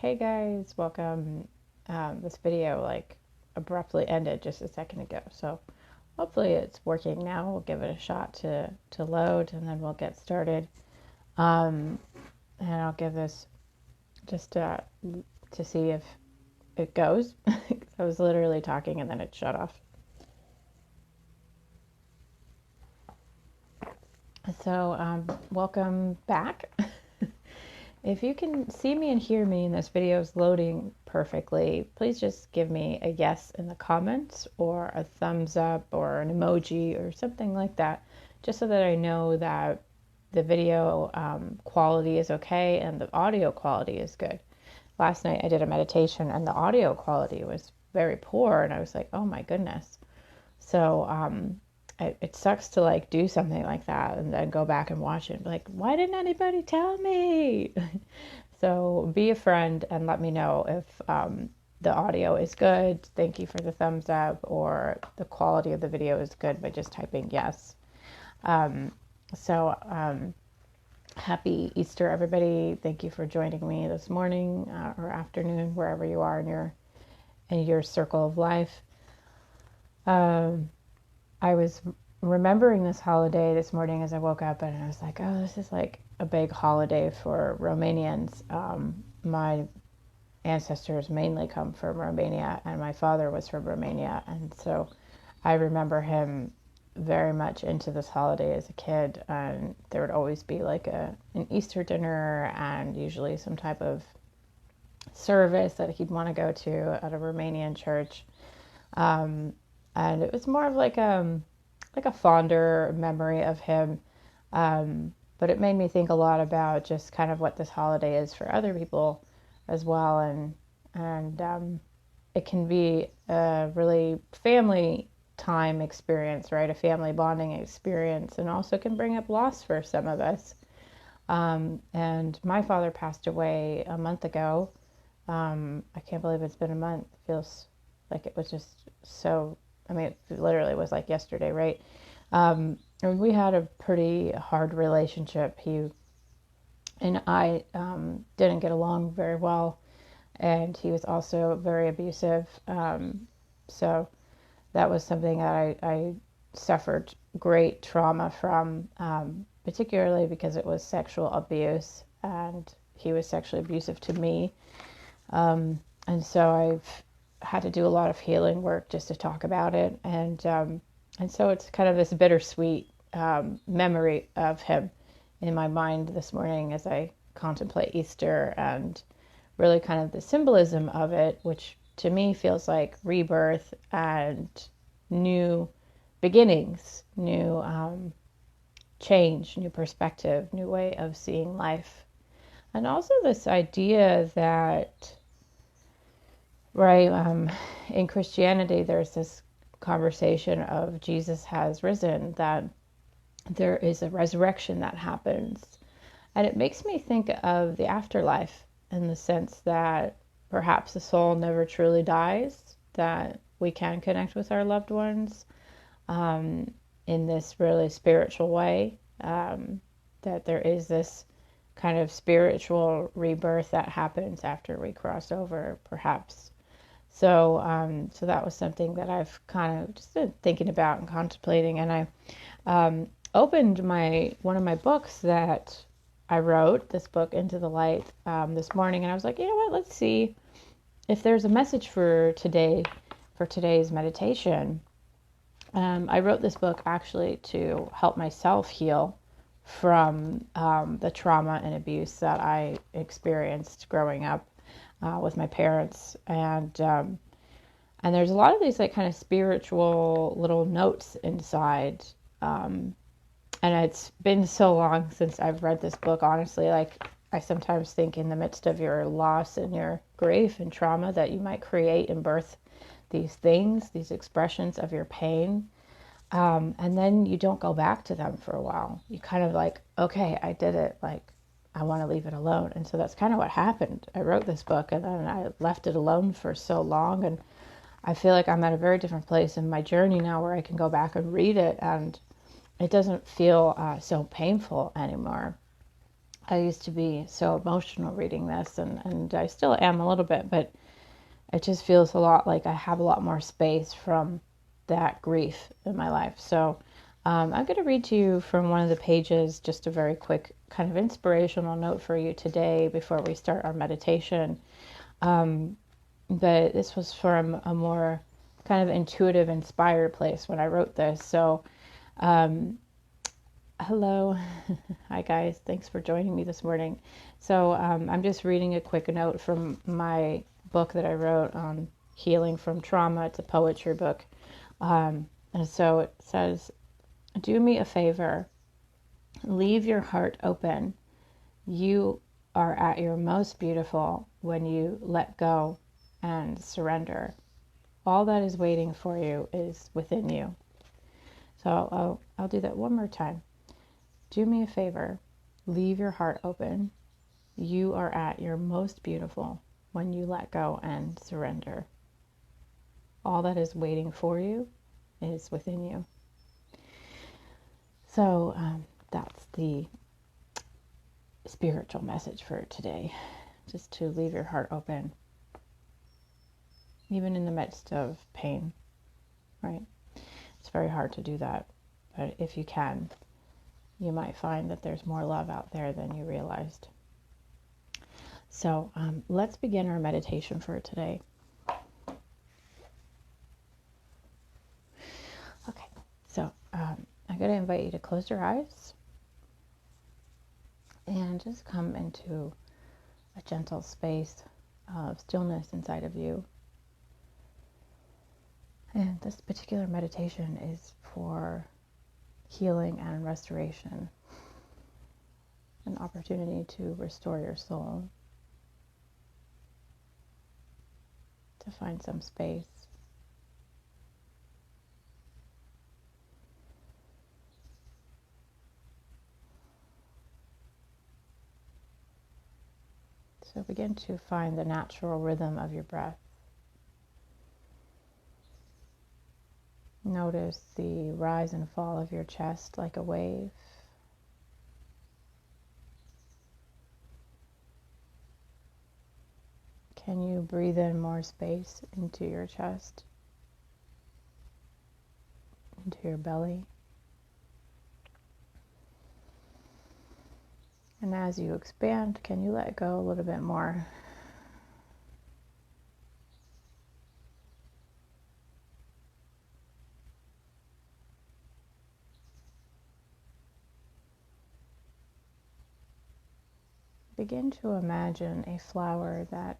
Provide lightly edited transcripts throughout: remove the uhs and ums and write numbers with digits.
hey guys, welcome. This video abruptly ended just a second ago, so hopefully it's working now. We'll give it a shot to load, and then we'll get started. Um, and I'll give this just to see if it goes. I was literally talking and then it shut off. So welcome back. If you can see me and hear me and this video is loading perfectly, please just give me a yes in the comments or a thumbs up or an emoji or something like that, just so that I know that the video quality is okay and the audio quality is good. Last night I did a meditation and the audio quality was very poor, and I was like, oh my goodness. So it sucks to do something like that and then go back and watch it and be like, why didn't anybody tell me? So be a friend and let me know if the audio is good. Thank you for the thumbs up, or the quality of the video is good by just typing yes. So happy Easter, everybody. Thank you for joining me this morning or afternoon, wherever you are in your circle of life. I was remembering this holiday this morning as I woke up, and I was like, oh, this is like a big holiday for Romanians. My ancestors mainly come from Romania, and my father was from Romania. And so I remember him very much into this holiday as a kid. And there would always be an Easter dinner and usually some type of service that he'd want to go to at a Romanian church. And it was more of like a fonder memory of him. But it made me think a lot about just kind of what this holiday is for other people as well. And it can be a really family time experience, right? A family bonding experience, and also can bring up loss for some of us. And my father passed away a month ago. I can't believe it's been a month. It feels like it was just so, it literally was like yesterday, right? We had a pretty hard relationship. He and I didn't get along very well, and he was also very abusive. So that was something that I suffered great trauma from, particularly because it was sexual abuse, and he was sexually abusive to me. And so I've had to do a lot of healing work just to talk about it. And so it's kind of this bittersweet memory of him in my mind this morning as I contemplate Easter and really kind of the symbolism of it, which to me feels like rebirth and new beginnings, new change, new perspective, new way of seeing life. And also this idea that, right, in Christianity, there's this conversation of Jesus has risen, that there is a resurrection that happens. And it makes me think of the afterlife in the sense that perhaps the soul never truly dies, that we can connect with our loved ones in this really spiritual way, that there is this kind of spiritual rebirth that happens after we cross over, perhaps. So that was something that I've kind of just been thinking about and contemplating. And I opened one of my books that I wrote, this book, Into the Light, this morning, and I was like, you know what? Let's see if there's a message for today's meditation. I wrote this book actually to help myself heal from the trauma and abuse that I experienced growing up with my parents. And there's a lot of these kind of spiritual little notes inside. And it's been so long since I've read this book, honestly. I sometimes think in the midst of your loss and your grief and trauma that you might create and birth these things, these expressions of your pain. And then you don't go back to them for a while. You kind of okay, I did it. I want to leave it alone. And so that's kind of what happened. I wrote this book and then I left it alone for so long. And I feel like I'm at a very different place in my journey now where I can go back and read it, and it doesn't feel so painful anymore. I used to be so emotional reading this, and I still am a little bit, but it just feels a lot like I have a lot more space from that grief in my life. So I'm going to read to you from one of the pages, just a very quick kind of inspirational note for you today before we start our meditation. But this was from a more kind of intuitive, inspired place when I wrote this. So, hello. Hi, guys. Thanks for joining me this morning. So, I'm just reading a quick note from my book that I wrote on healing from trauma. It's a poetry book. And so it says, do me a favor, leave your heart open. You are at your most beautiful when you let go and surrender. All that is waiting for you is within you. So I'll do that one more time. Do me a favor, leave your heart open. You are at your most beautiful when you let go and surrender. All that is waiting for you is within you. So that's the spiritual message for today. Just to leave your heart open, even in the midst of pain, right? It's very hard to do that, but if you can, you might find that there's more love out there than you realized. So let's begin our meditation for today. Okay, so I'm going to invite you to close your eyes and just come into a gentle space of stillness inside of you. And this particular meditation is for healing and restoration, an opportunity to restore your soul, to find some space. So begin to find the natural rhythm of your breath. Notice the rise and fall of your chest like a wave. Can you breathe in more space into your chest, into your belly? And as you expand, can you let go a little bit more? Begin to imagine a flower that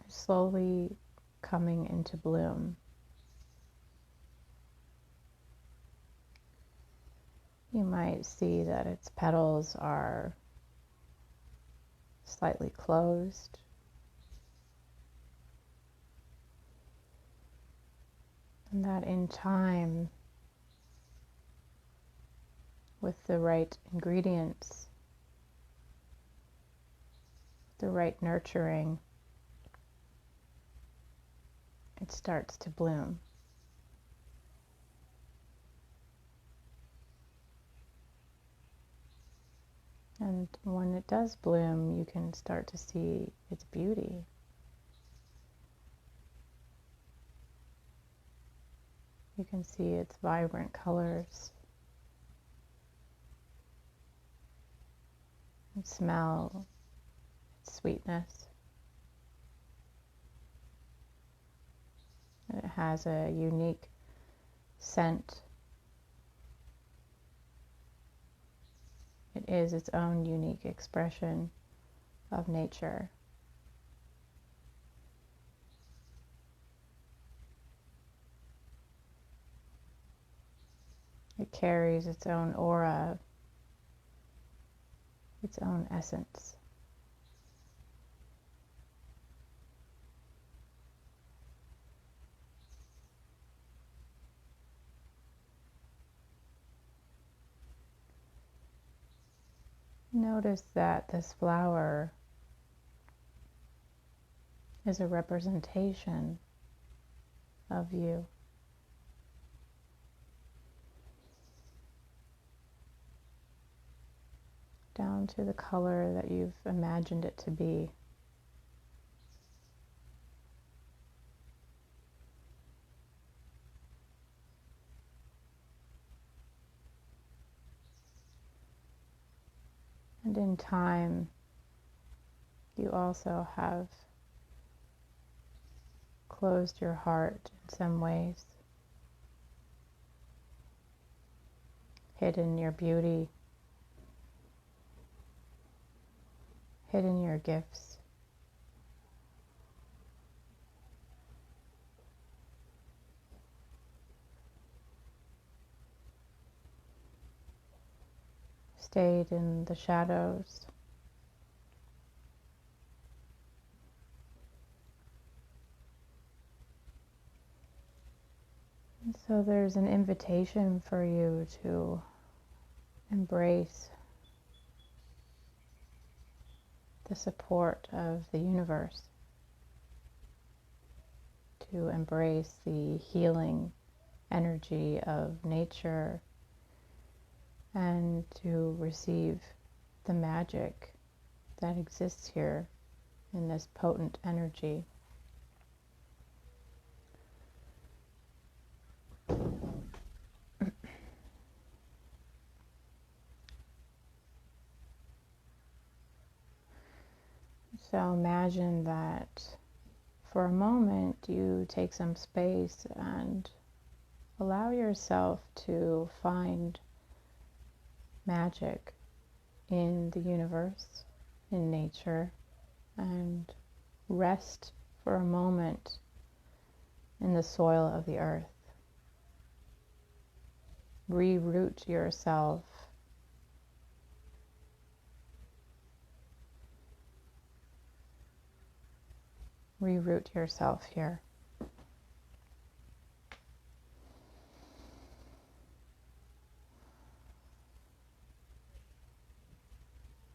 is slowly coming into bloom. You might see that its petals are slightly closed. And that in time, with the right ingredients, the right nurturing, it starts to bloom. And when it does bloom, you can start to see its beauty. You can see its vibrant colors and smell its sweetness. It has a unique scent. It is its own unique expression of nature. It carries its own aura, its own essence. Notice that this flower is a representation of you. down to the color that you've imagined it to be. And in time, you also have closed your heart in some ways, hidden your beauty, hidden your gifts. Stayed in the shadows. And so there's an invitation for you to embrace the support of the universe, to embrace the healing energy of nature, and to receive the magic that exists here in this potent energy. So imagine that for a moment you take some space and allow yourself to find magic in the universe, in nature, and rest for a moment in the soil of the earth. Reroot yourself. Reroot yourself here.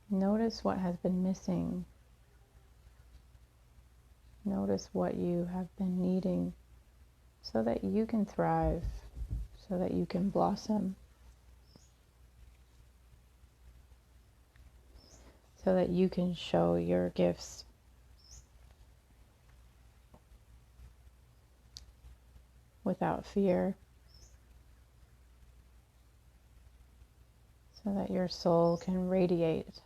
Notice what has been missing. Notice what you have been needing so that you can thrive, so that you can blossom, so that you can show your gifts. Without fear, so that your soul can radiate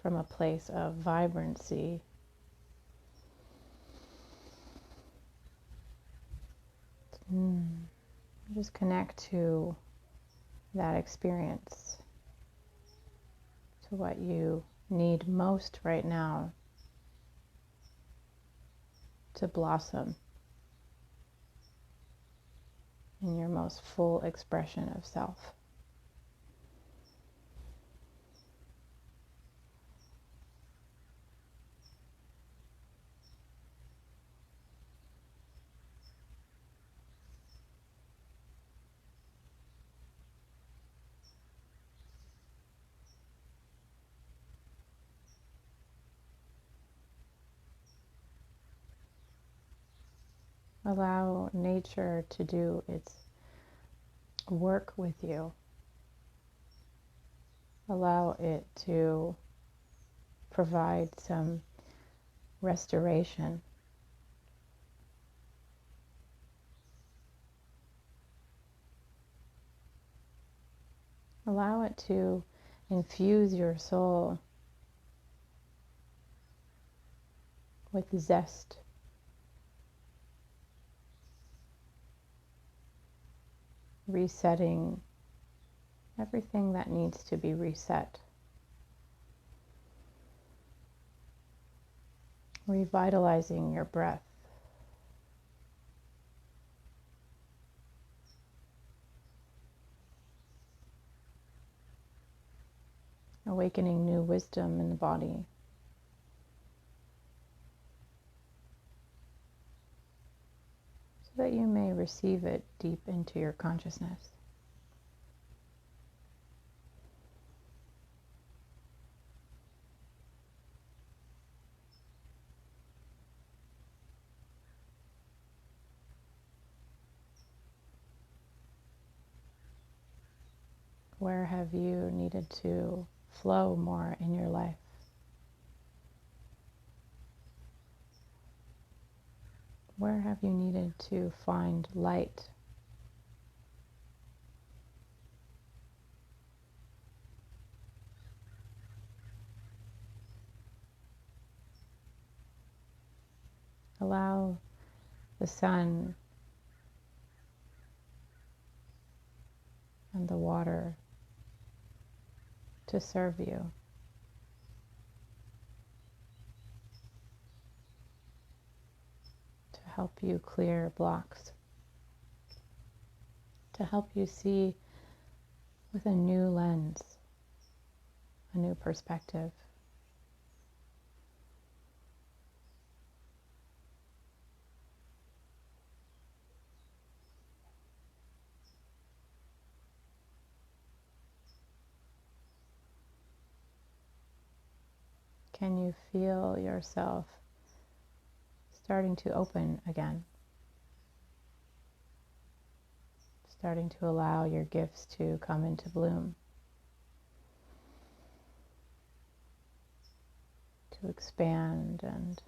from a place of vibrancy. Just connect to that experience, to what you need most right now to blossom in your most full expression of self. Allow nature to do its work with you. Allow it to provide some restoration. Allow it to infuse your soul with zest, resetting everything that needs to be reset, revitalizing your breath, awakening new wisdom in the body. So that you may receive it deep into your consciousness. Where have you needed to flow more in your life? Where have you needed to find light? Allow the sun and the water to serve you. To help you clear blocks. To help you see with a new lens, a new perspective. Can you feel yourself starting to open again? Starting to allow your gifts to come into bloom, to expand and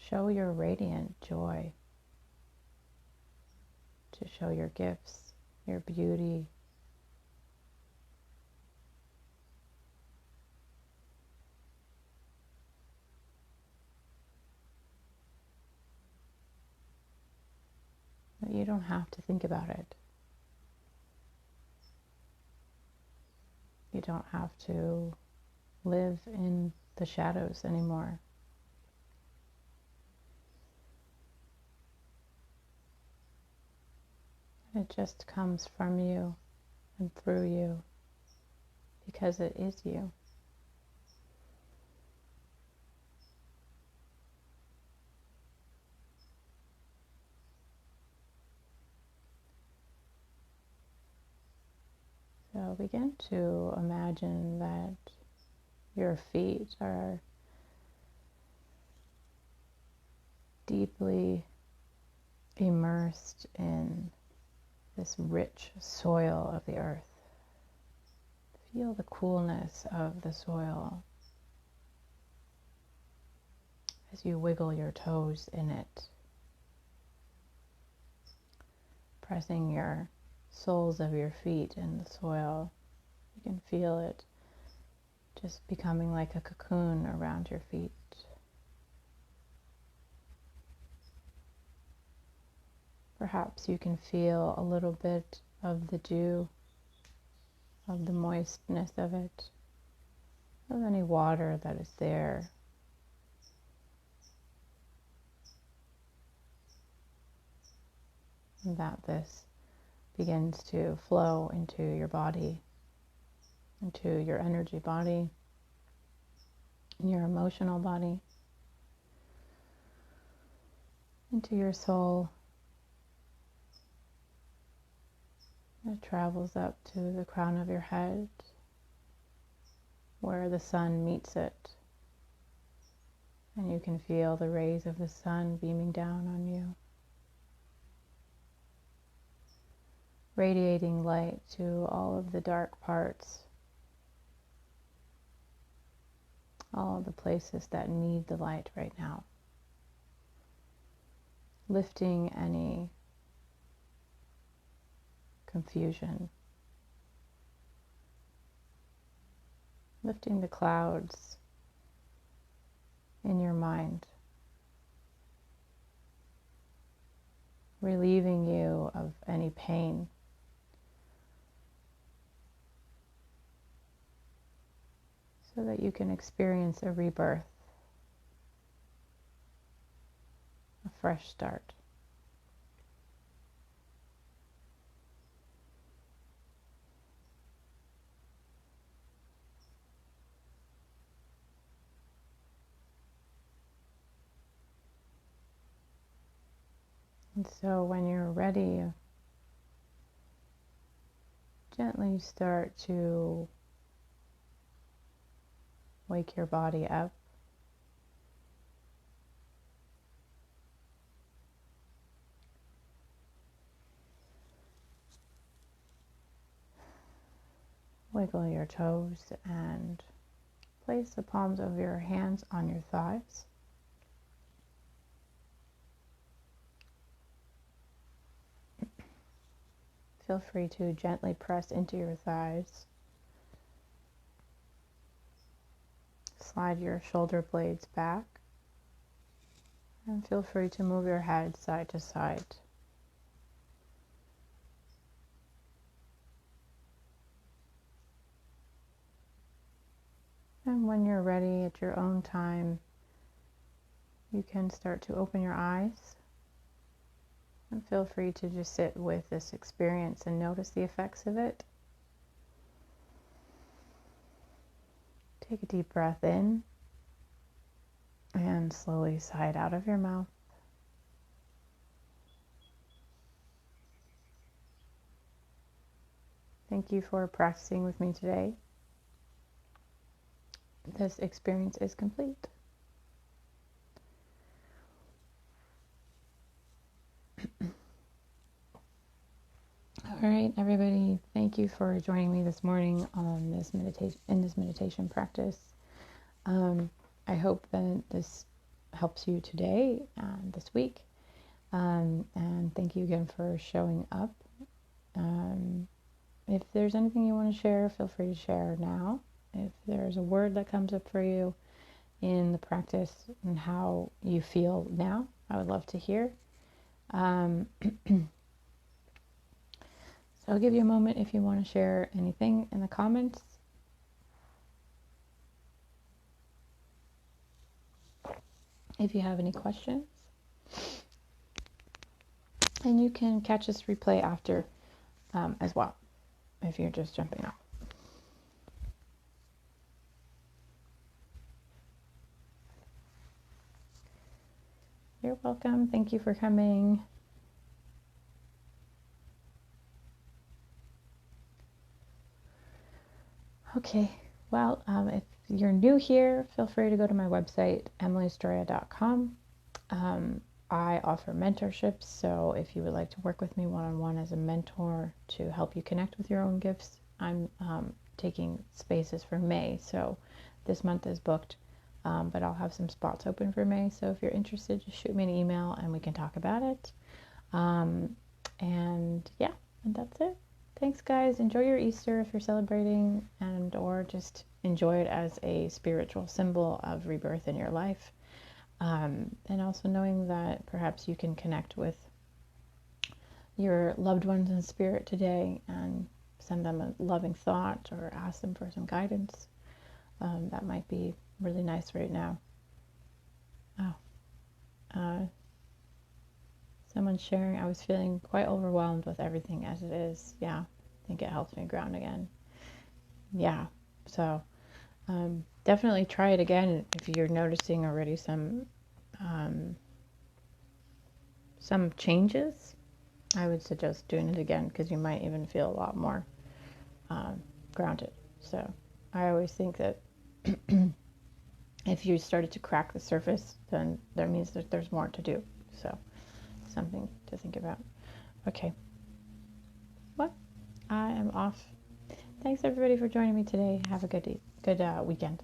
show your radiant joy, to show your gifts, your beauty. But you don't have to think about it. You don't have to live in the shadows anymore. It just comes from you and through you because it is you. So begin to imagine that your feet are deeply immersed in this rich soil of the earth. Feel the coolness of the soil as you wiggle your toes in it, pressing your soles of your feet in the soil. You can feel it just becoming like a cocoon around your feet. Perhaps you can feel a little bit of the dew, of the moistness of it, of any water that is there. And that this begins to flow into your body, into your energy body, your emotional body, into your soul. It travels up to the crown of your head, where the sun meets it. And you can feel the rays of the sun beaming down on you, radiating light to all of the dark parts, all of the places that need the light right now. Lifting any confusion, lifting the clouds in your mind, relieving you of any pain. So that you can experience a rebirth, a fresh start. And so when you're ready, gently start to wake your body up. Wiggle your toes and place the palms of your hands on your thighs. Feel free to gently press into your thighs. Slide your shoulder blades back. And feel free to move your head side to side. And when you're ready at your own time, you can start to open your eyes. And feel free to just sit with this experience and notice the effects of it. Take a deep breath in and slowly sigh it out of your mouth. Thank you for practicing with me today. This experience is complete. All right, everybody, thank you for joining me this morning on this meditation practice. I hope that this helps you today and this week. And thank you again for showing up. If there's anything you want to share, feel free to share now. If there's a word that comes up for you in the practice and how you feel now, I would love to hear. So I'll give you a moment if you want to share anything in the comments. If you have any questions. And you can catch this replay after as well, if you're just jumping off. You're welcome. Thank you for coming. Okay, well, if you're new here, feel free to go to my website, emilystroya.com. I offer mentorships, so if you would like to work with me one-on-one as a mentor to help you connect with your own gifts, I'm taking spaces for May, so this month is booked, but I'll have some spots open for May, so if you're interested, just shoot me an email and we can talk about it. And that's it. Thanks, guys. Enjoy your Easter if you're celebrating, or just enjoy it as a spiritual symbol of rebirth in your life. And also knowing that perhaps you can connect with your loved ones in spirit today and send them a loving thought or ask them for some guidance. That might be really nice right now. Someone's sharing, I was feeling quite overwhelmed with everything as it is. Yeah, I think it helps me ground again. Yeah, so definitely try it again if you're noticing already some changes. I would suggest doing it again because you might even feel a lot more grounded. So I always think that if you started to crack the surface, then that means that there's more to do. So something to think about. Okay. Well, I am off. Thanks everybody for joining me today. Have a good weekend.